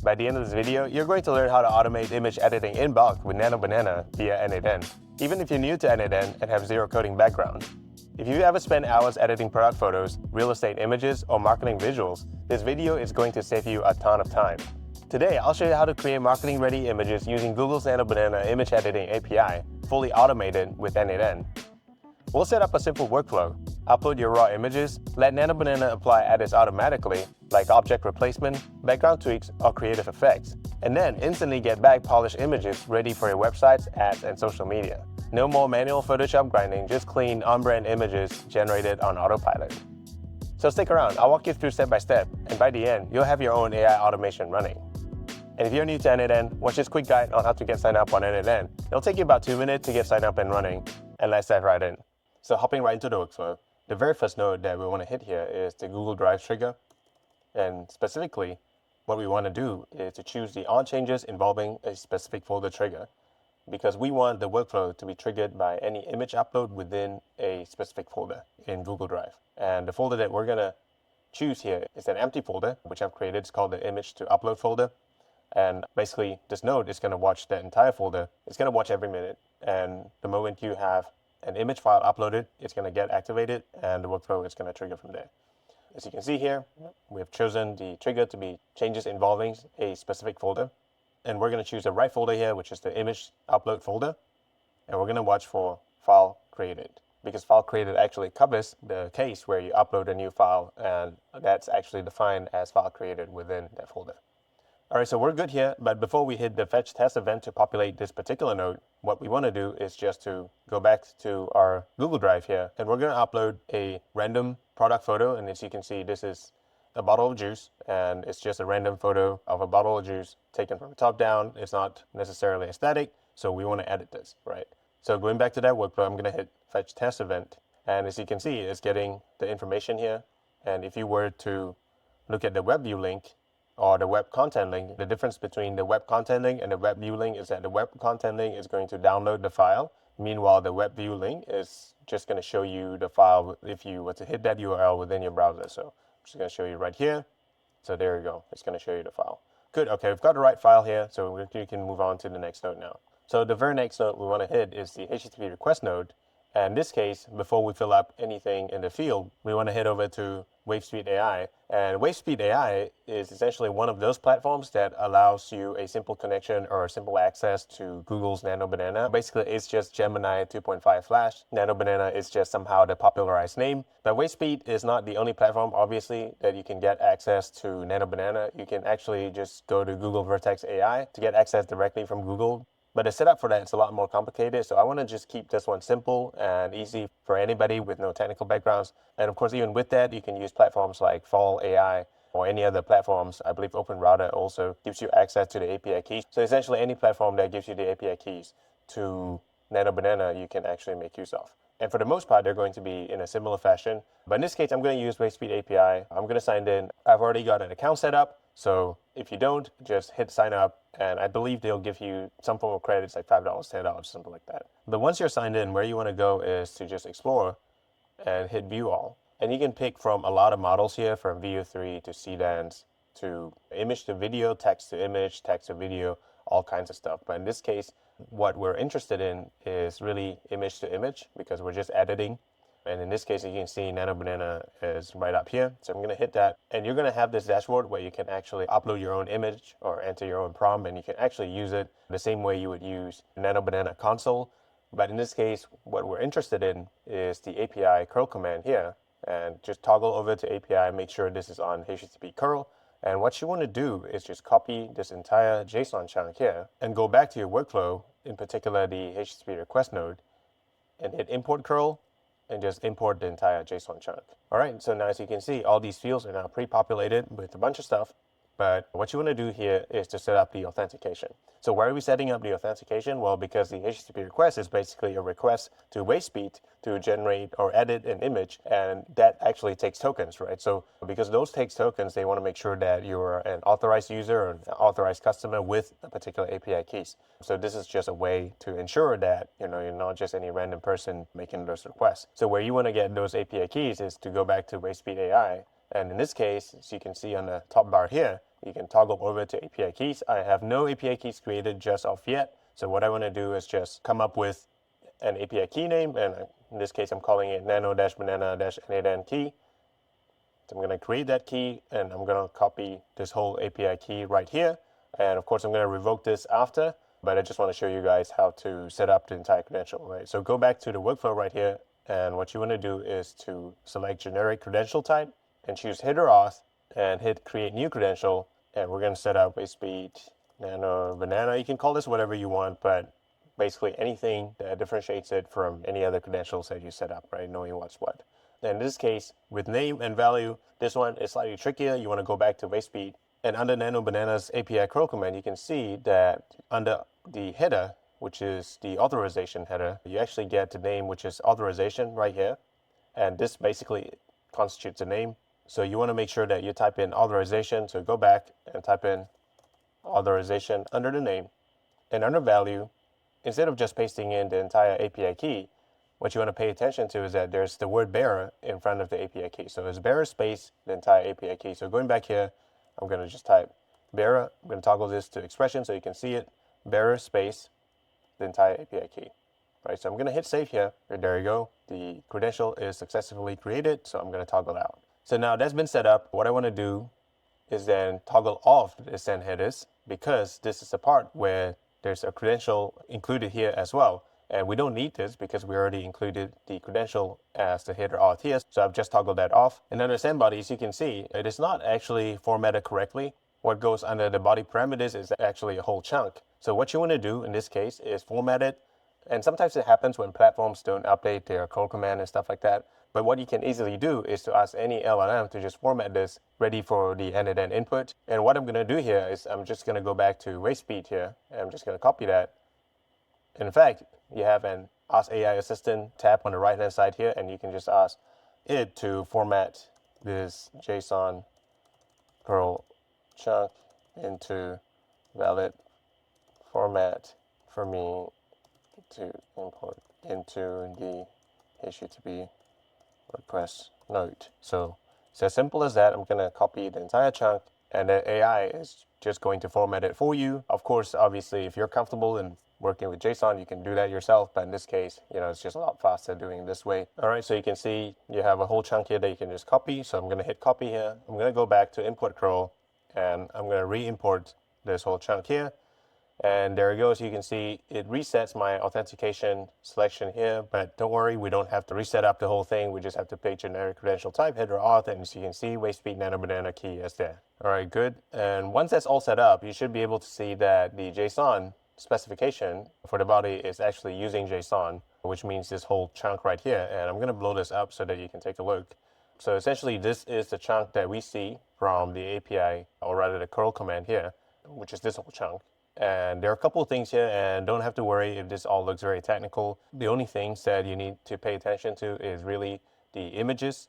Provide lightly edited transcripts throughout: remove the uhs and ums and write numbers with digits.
By the end of this video, you're going to learn how to automate image editing in bulk with Nano Banana via n8n, even if you're new to n8n and have zero coding background. If you've ever spent hours editing product photos, real estate images, or marketing visuals, this video is going to save you a ton of time. Today, I'll show you how to create marketing-ready images using Google's Nano Banana Image Editing API, fully automated with n8n. We'll set up a simple workflow. Upload your raw images, let Nano Banana apply edits automatically, like object replacement, background tweaks, or creative effects, and then instantly get back polished images ready for your websites, ads, and social media. No more manual Photoshop grinding, just clean, on-brand images generated on autopilot. So stick around, I'll walk you through step by step, and by the end, you'll have your own AI automation running. And if you're new to n8n, watch this quick guide on how to get signed up on n8n. It'll take you about 2 minutes to get signed up and running, and let's dive right in. So hopping right into the workflow, the very first node that we want to hit here is the Google Drive trigger. And specifically, what we want to do is to choose the on changes involving a specific folder trigger, because we want the workflow to be triggered by any image upload within a specific folder in Google Drive. And the folder that we're going to choose here is an empty folder, which I've created. It's called the image to upload folder. And basically, this node is going to watch that entire folder. It's going to watch every minute. And the moment you have an image file uploaded, it's going to get activated, and the workflow is going to trigger from there. As you can see here, we have chosen the trigger to be changes involving a specific folder. And we're going to choose the right folder here, which is the image upload folder. And we're going to watch for file created, because file created actually covers the case where you upload a new file, and that's actually defined as file created within that folder. All right, so we're good here, but before we hit the fetch test event to populate this particular node, what we want to do is just to go back to our Google Drive here, and we're going to upload a random product photo. And as you can see, this is a bottle of juice, and it's just a random photo of a bottle of juice taken from the top down. It's not necessarily aesthetic, so we want to edit this, right? So going back to that workflow, I'm going to hit fetch test event, and as you can see, it's getting the information here. And if you were to look at the web view link, or the web content link, the difference between the web content link and the web view link is that the web content link is going to download the file. Meanwhile, the web view link is just going to show you the file if you were to hit that URL within your browser. So I'm just going to show you right here. So there you go. It's going to show you the file. Good. Okay, we've got the right file here. So we can move on to the next node now. So the very next node we want to hit is the HTTP request node. And in this case, before we fill up anything in the field, we want to head over to WaveSpeed AI. And WaveSpeed AI is essentially one of those platforms that allows you a simple connection or simple access to Google's Nano Banana. Basically, it's just Gemini 2.5 Flash. Nano Banana is just somehow the popularized name. But WaveSpeed is not the only platform, obviously, that you can get access to Nano Banana. You can actually just go to Google Vertex AI to get access directly from Google. But the setup for that is a lot more complicated, so I want to just keep this one simple and easy for anybody with no technical backgrounds. And of course, even with that, you can use platforms like Fall AI or any other platforms. I believe OpenRouter also gives you access to the API keys. So essentially, any platform that gives you the API keys to Nano Banana, you can actually make use of. And for the most part, they're going to be in a similar fashion. But in this case, I'm going to use WaveSpeed API. I'm going to sign in. I've already got an account set up. So if you don't, just hit sign up. And I believe they'll give you some form of credits, like $5, $10, something like that. But once you're signed in, where you want to go is to just explore and hit view all. And you can pick from a lot of models here, from VO3 to CDANs to image to video, text to image, text to video, all kinds of stuff. But in this case, what we're interested in is really image to image, because we're just editing. And in this case, you can see Nano Banana is right up here. So I'm going to hit that. And you're going to have this dashboard where you can actually upload your own image or enter your own prompt, and you can actually use it the same way you would use Nano Banana console. But in this case, what we're interested in is the API curl command here. And just toggle over to API, make sure this is on HTTP curl. And what you want to do is just copy this entire JSON chunk here and go back to your workflow, in particular the HTTP request node, and hit import curl, and just import the entire JSON chunk. All right, so now as you can see, all these fields are now pre-populated with a bunch of stuff. But what you want to do here is to set up the authentication. So why are we setting up the authentication? Well, because the HTTP request is basically a request to WaveSpeed to generate or edit an image, and that actually takes tokens, right? So because those takes tokens, they want to make sure that you're an authorized user or an authorized customer with a particular API keys. So this is just a way to ensure that you're not just any random person making those requests. So where you want to get those API keys is to go back to WaveSpeed AI. And in this case, as you can see on the top bar here, you can toggle over to API keys. I have no API keys created just off yet. So what I want to do is just come up with an API key name, and in this case, I'm calling it Nano-Banana n8n key. So I'm going to create that key, and I'm going to copy this whole API key right here. And of course, I'm going to revoke this after, but I just want to show you guys how to set up the entire credential, right? So go back to the workflow right here, and what you want to do is to select generic credential type and choose header auth and hit create new credential. And we're going to set up a speed Nano Banana. You can call this whatever you want, but basically anything that differentiates it from any other credentials that you set up, right? Knowing what's what. And in this case, with name and value, this one is slightly trickier. You want to go back to base speed. And under Nano Banana's API curl command, you can see that under the header, which is the authorization header, you actually get the name, which is authorization right here. And this basically constitutes a name. So you want to make sure that you type in authorization. So go back and type in authorization under the name. And under value, instead of just pasting in the entire API key, what you want to pay attention to is that there's the word bearer in front of the API key. So it's bearer space the entire API key. So going back here, I'm going to just type bearer. I'm going to toggle this to expression so you can see it. Bearer space the entire API key. Right, so I'm going to hit save here. And there you go. The credential is successfully created. So I'm going to toggle out. So now that's been set up. What I want to do is then toggle off the send headers, because this is the part where there's a credential included here as well. And we don't need this because we already included the credential as the header auth here. So I've just toggled that off. And under send bodies, you can see it is not actually formatted correctly. What goes under the body parameters is actually a whole chunk. So what you want to do in this case is format it. And sometimes it happens when platforms don't update their curl command and stuff like that. But what you can easily do is to ask any LLM to just format this ready for the n8n input. And what I'm going to do here is I'm just going to go back to wait speed here. And I'm just going to copy that. In fact, you have an Ask AI Assistant tab on the right hand side here, and you can just ask it to format this JSON curl chunk into valid format for me to import into the HTTP request node. So it's as simple as that. I'm going to copy the entire chunk, and the AI is just going to format it for you. Of course, obviously, if you're comfortable in working with JSON, you can do that yourself. But in this case, it's just a lot faster doing it this way. All right, so you can see you have a whole chunk here that you can just copy. So I'm going to hit copy here. I'm going to go back to import curl, and I'm going to re-import this whole chunk here. And there it goes. You can see it resets my authentication selection here, but don't worry, we don't have to reset up the whole thing. We just have to pick generic credential type, header auth, and as you can see, wait speed Nano Banana key is there. All right, good. And once that's all set up, you should be able to see that the JSON specification for the body is actually using JSON, which means this whole chunk right here. And I'm going to blow this up so that you can take a look. So essentially, this is the chunk that we see from the API, or rather the curl command here, which is this whole chunk. And there are a couple of things here, and don't have to worry if this all looks very technical. The only things that you need to pay attention to is really the images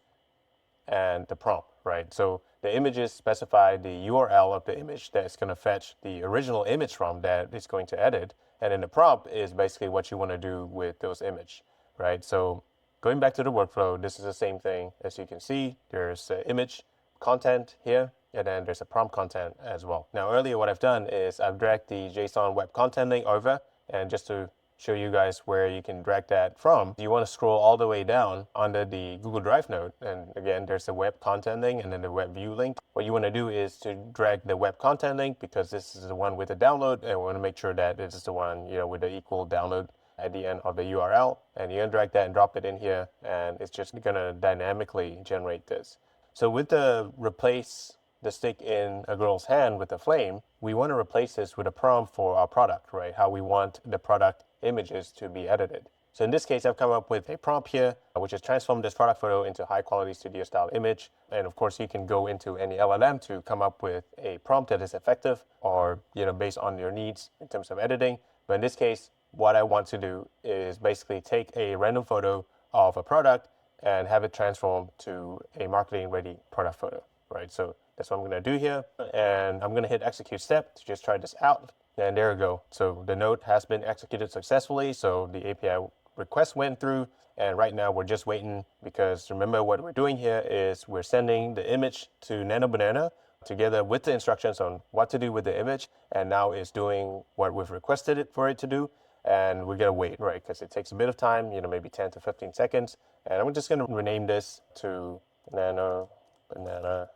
and the prompt, right? So the images specify the URL of the image that it's going to fetch the original image from that it's going to edit. And then the prompt is basically what you want to do with those images, right? So going back to the workflow, this is the same thing. As you can see, there's image content here, and then there's a prompt content as well. Now earlier what I've done is I've dragged the JSON web content link over, and just to show you guys where you can drag that from, you want to scroll all the way down under the Google Drive node, and again there's the web content link and then the web view link. What you want to do is to drag the web content link, because this is the one with the download, and we want to make sure that this is the one with the equal download at the end of the URL, and you're gonna drag that and drop it in here, and it's just gonna dynamically generate this. So with the replace the stick in a girl's hand with a flame, we want to replace this with a prompt for our product, right? How we want the product images to be edited. So in this case, I've come up with a prompt here, which is transform this product photo into high quality studio style image. And of course, you can go into any LLM to come up with a prompt that is effective, or based on your needs in terms of editing. But in this case, what I want to do is basically take a random photo of a product and have it transformed to a marketing ready product photo, right? So that's what I'm going to do here. And I'm going to hit execute step to just try this out. And there we go. So the node has been executed successfully. So the API request went through. And right now we're just waiting, because remember what we're doing here is we're sending the image to Nano Banana together with the instructions on what to do with the image, and now it's doing what we've requested it for it to do. And we're gonna wait, right? Because it takes a bit of time, maybe 10 to 15 seconds. And I'm just gonna rename this to Nano Banana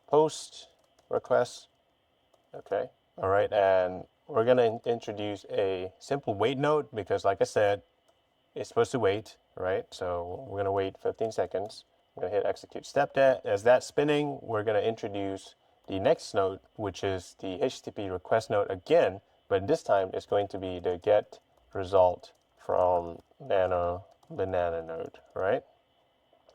Post Request. Okay, all right, and we're gonna introduce a simple wait node because, like I said, it's supposed to wait, right? So we're gonna wait 15 seconds. I'm gonna hit execute step there. As that's spinning, we're gonna introduce the next node, which is the HTTP request node again, but this time it's going to be the get result from Nano Banana node, right?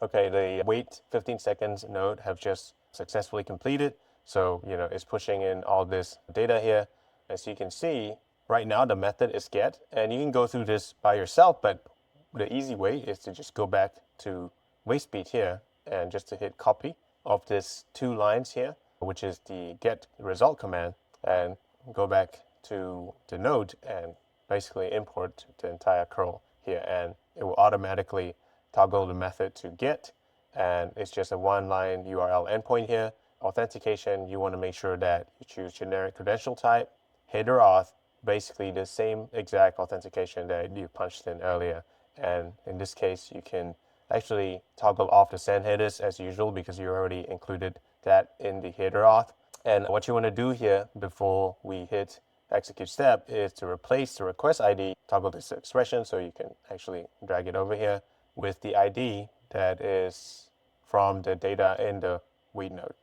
Okay, the wait 15 seconds node have just successfully completed. So, it's pushing in all this data here. As you can see, right now the method is get, and you can go through this by yourself, but the easy way is to just go back to wait speed here and just to hit copy of this 2 lines here, which is the get result command, and go back to the node and basically import the entire curl here, and it will automatically toggle the method to get, and it's just a 1-line URL endpoint here. Authentication, you want to make sure that you choose generic credential type, header auth, basically the same exact authentication that you punched in earlier. And in this case, you can actually toggle off the send headers as usual because you already included that in the header auth. And what you want to do here before we hit execute step is to replace the request ID, toggle this expression so you can actually drag it over here with the ID that is from the data in the wait node,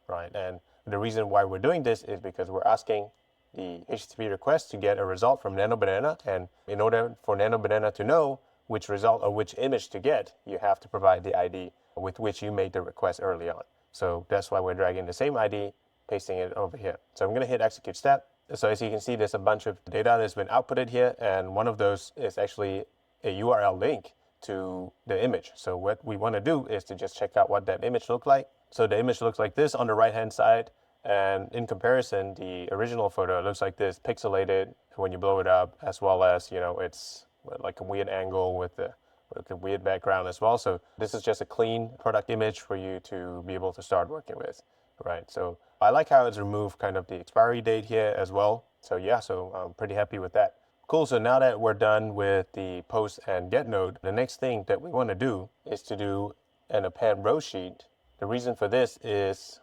right? And the reason why we're doing this is because we're asking the HTTP request to get a result from NanoBanana, and in order for NanoBanana to know which result or which image to get, you have to provide the ID with which you made the request early on. So that's why we're dragging the same ID, pasting it over here. So I'm going to hit execute step. So as you can see, there's a bunch of data that's been outputted here, and one of those is actually a URL link to the image. So what we want to do is to just check out what that image looked like. So the image looks like this on the right hand side, and in comparison, the original photo looks like this, pixelated when you blow it up, as well as, it's like a weird angle with a weird background as well. So this is just a clean product image for you to be able to start working with, right? So I like how it's removed kind of the expiry date here as well. So yeah, so I'm pretty happy with that. Cool, so now that we're done with the post and get node, the next thing that we want to do is to do an append row sheet. The reason for this is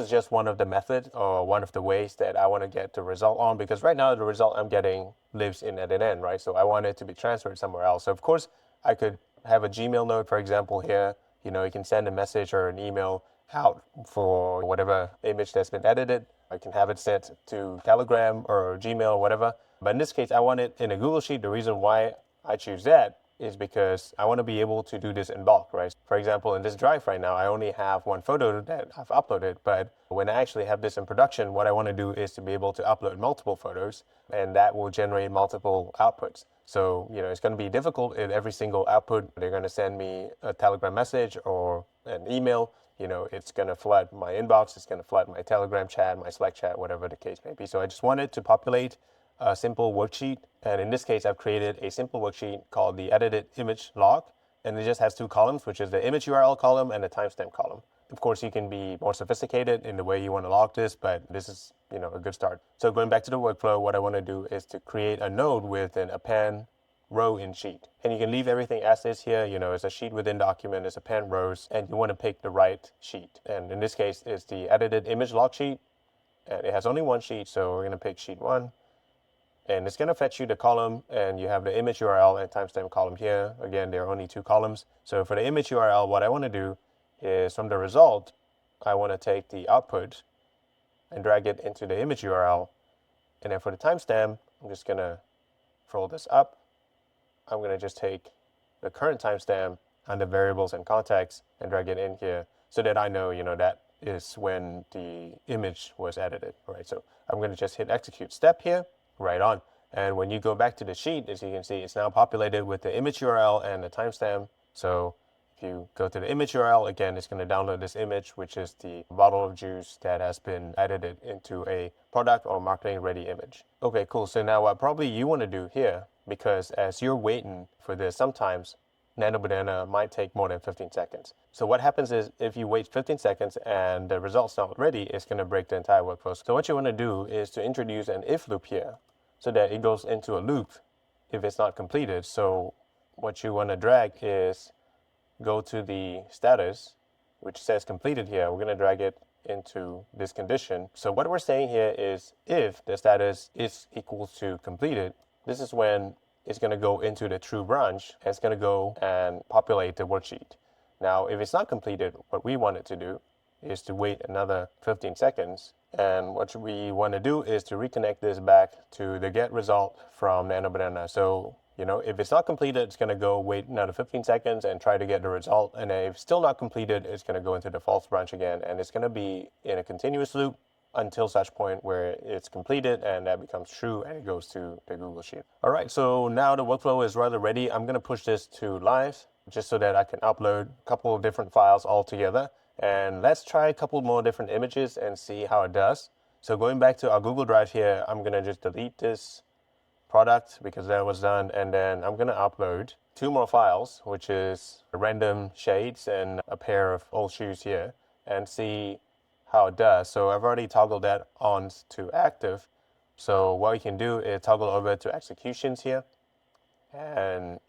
just one of the methods or one of the ways that I want to get the result on, because right now the result I'm getting lives in n8n, right? So I want it to be transferred somewhere else. So of course I could have a Gmail node, for example, here. You can send a message or an email out for whatever image that's been edited. I can have it sent to Telegram or Gmail or whatever. But in this case, I want it in a Google Sheet. The reason why I choose that is because I want to be able to do this in bulk, right? For example, in this drive right now, I only have one photo that I've uploaded, but when I actually have this in production, what I want to do is to be able to upload multiple photos, and that will generate multiple outputs. So, it's going to be difficult in every single output. They're going to send me a Telegram message or an email. It's going to flood my inbox. It's going to flood my Telegram chat, my Slack chat, whatever the case may be. So I just wanted to populate a simple worksheet. And in this case, I've created a simple worksheet called the edited image log. And it just has 2 columns, which is the image URL column and the timestamp column. Of course, you can be more sophisticated in the way you want to log this, but this is, a good start. So going back to the workflow, what I want to do is to create a node with an append row in sheet. And you can leave everything as is here. It's a sheet within document, it's append rows, and you want to pick the right sheet. And in this case, it's the edited image log sheet. And it has only one sheet, so we're going to pick sheet 1. And it's going to fetch you the column, and you have the image URL and timestamp column here. Again, there are only 2 columns. So for the image URL, what I want to do is from the result, I want to take the output and drag it into the image URL. And then for the timestamp, I'm just going to fold this up. I'm going to just take the current timestamp under variables and context and drag it in here so that I know, that is when the image was edited, right? So I'm going to just hit execute step here, right on. And when you go back to the sheet, as you can see, it's now populated with the image URL and the timestamp. So if you go to the image URL, again, it's going to download this image, which is the bottle of juice that has been edited into a product or marketing ready image. Okay, cool. So now what probably you want to do here, because as you're waiting for this, sometimes NanoBanana might take more than 15 seconds. So what happens is if you wait 15 seconds and the result's not ready, it's going to break the entire workflow. So what you want to do is to introduce an if loop here so that it goes into a loop if it's not completed. So what you want to drag is go to the status, which says completed here. We're going to drag it into this condition. So what we're saying here is if the status is equal to completed, this is when it's going to go into the true branch and it's going to go and populate the worksheet. Now, if it's not completed, what we want it to do is to wait another 15 seconds. And what we want to do is to reconnect this back to the get result from NanoBanana. So, if it's not completed, it's going to go wait another 15 seconds and try to get the result. And if it's still not completed, it's going to go into the false branch again. And it's going to be in a continuous loop until such point where it's completed and that becomes true and it goes to the Google Sheet. All right, so now the workflow is rather ready. I'm gonna push this to live just so that I can upload a couple of different files all together. And let's try a couple more different images and see how it does. So going back to our Google Drive here, I'm gonna just delete this product because that was done. And then I'm gonna upload 2 more files, which is random shades and a pair of old shoes here, and see how it does. So I've already toggled that on to active. So what we can do is toggle over to executions here. And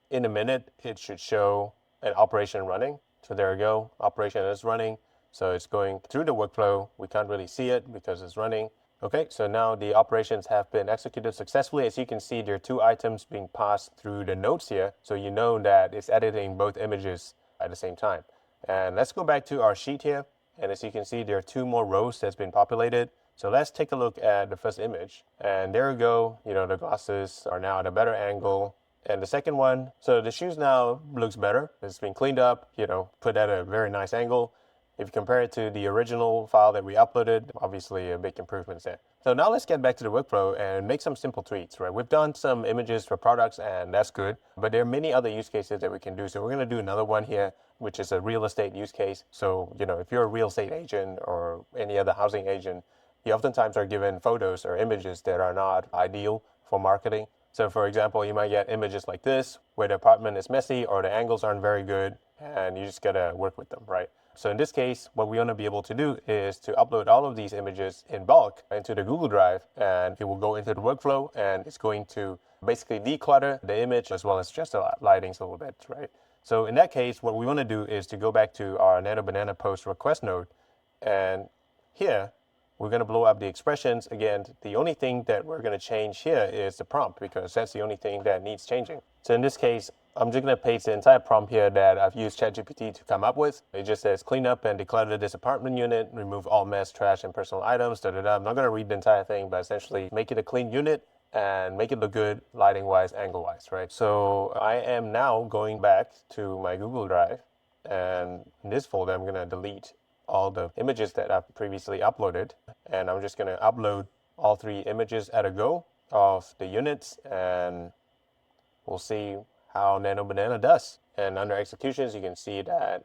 in a minute, it should show an operation running. So there we go, operation is running. So it's going through the workflow. We can't really see it because it's running. Okay, so now the operations have been executed successfully. As you can see, there are 2 items being passed through the nodes here. So you know that it's editing both images at the same time. And let's go back to our sheet here. And as you can see, there are 2 more rows that's been populated. So let's take a look at the first image. And there we go. The glasses are now at a better angle. And the second one, so the shoes now looks better. It's been cleaned up, put at a very nice angle. If you compare it to the original file that we uploaded, obviously a big improvement there. So now let's get back to the workflow and make some simple tweaks, right? We've done some images for products and that's good, but there are many other use cases that we can do. So we're gonna do another one here, which is a real estate use case. So, if you're a real estate agent or any other housing agent, you oftentimes are given photos or images that are not ideal for marketing. So for example, you might get images like this, where the apartment is messy or the angles aren't very good, and you just gotta work with them, right? So in this case, what we want to be able to do is to upload all of these images in bulk into the Google Drive, and it will go into the workflow, and it's going to basically declutter the image as well as just the lightings a little bit, right? So in that case, what we want to do is to go back to our NanoBanana post request node, and here, we're going to blow up the expressions. Again, the only thing that we're going to change here is the prompt because that's the only thing that needs changing. So in this case, I'm just going to paste the entire prompt here that I've used ChatGPT to come up with. It just says clean up and declutter this apartment unit, remove all mess, trash, and personal items, I'm not going to read the entire thing, but essentially make it a clean unit and make it look good lighting-wise, angle-wise, right? So I am now going back to my Google Drive, and in this folder, I'm going to delete all the images that I've previously uploaded, and I'm just going to upload all 3 images at a go of the units, and we'll see how NanoBanana does. And under executions, you can see that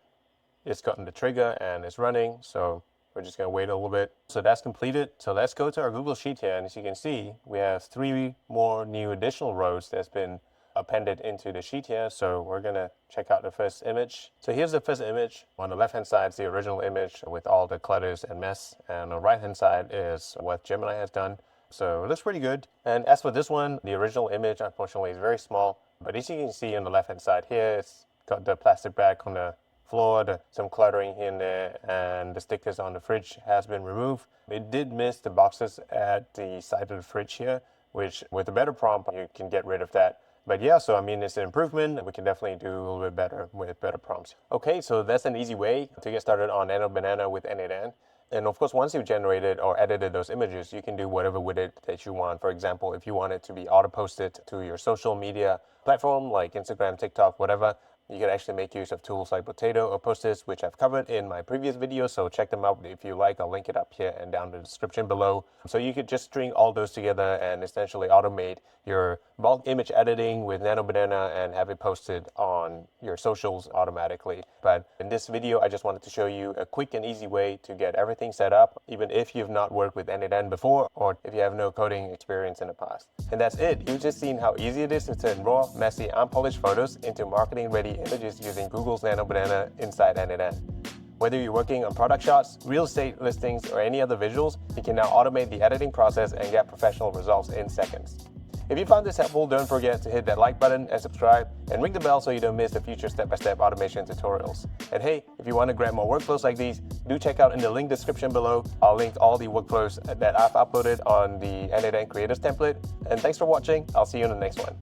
it's gotten the trigger and it's running. So we're just going to wait a little bit. So that's completed. So let's go to our Google Sheet here, and as you can see, we have 3 more new additional rows that's been appended into the sheet here. So we're going to check out the first image. So here's the first image. On the left hand side is the original image with all the clutters and mess, and on the right hand side is what Gemini has done. So it looks pretty good. And as for this one, the original image unfortunately is very small, but as you can see on the left hand side here, it's got the plastic bag on the floor, some cluttering in there, and the stickers on the fridge has been removed. It did miss the boxes at the side of the fridge here, which with a better prompt you can get rid of that. But yeah, so I mean, it's an improvement. We can definitely do a little bit better with better prompts. Okay, so that's an easy way to get started on NanoBanana with n8n. And of course, once you've generated or edited those images, you can do whatever with it that you want. For example, if you want it to be auto-posted to your social media platform like Instagram, TikTok, whatever, you can actually make use of tools like Potato or Posters, which I've covered in my previous videos, so check them out if you like. I'll link it up here and down in the description below. So you could just string all those together and essentially automate your bulk image editing with Nano Banana and have it posted on your socials automatically. But in this video, I just wanted to show you a quick and easy way to get everything set up, even if you've not worked with n8n before or if you have no coding experience in the past. And that's it. You've just seen how easy it is to turn raw, messy, unpolished photos into marketing-ready images using Google's Nano Banana inside n8n. Whether you're working on product shots, real estate listings, or any other visuals, you can now automate the editing process and get professional results in seconds. If you found this helpful, don't forget to hit that like button and subscribe, and ring the bell so you don't miss the future step-by-step automation tutorials. And hey, if you want to grab more workflows like these, do check out in the link description below. I'll link all the workflows that I've uploaded on the n8n Creators template. And thanks for watching. I'll see you in the next one.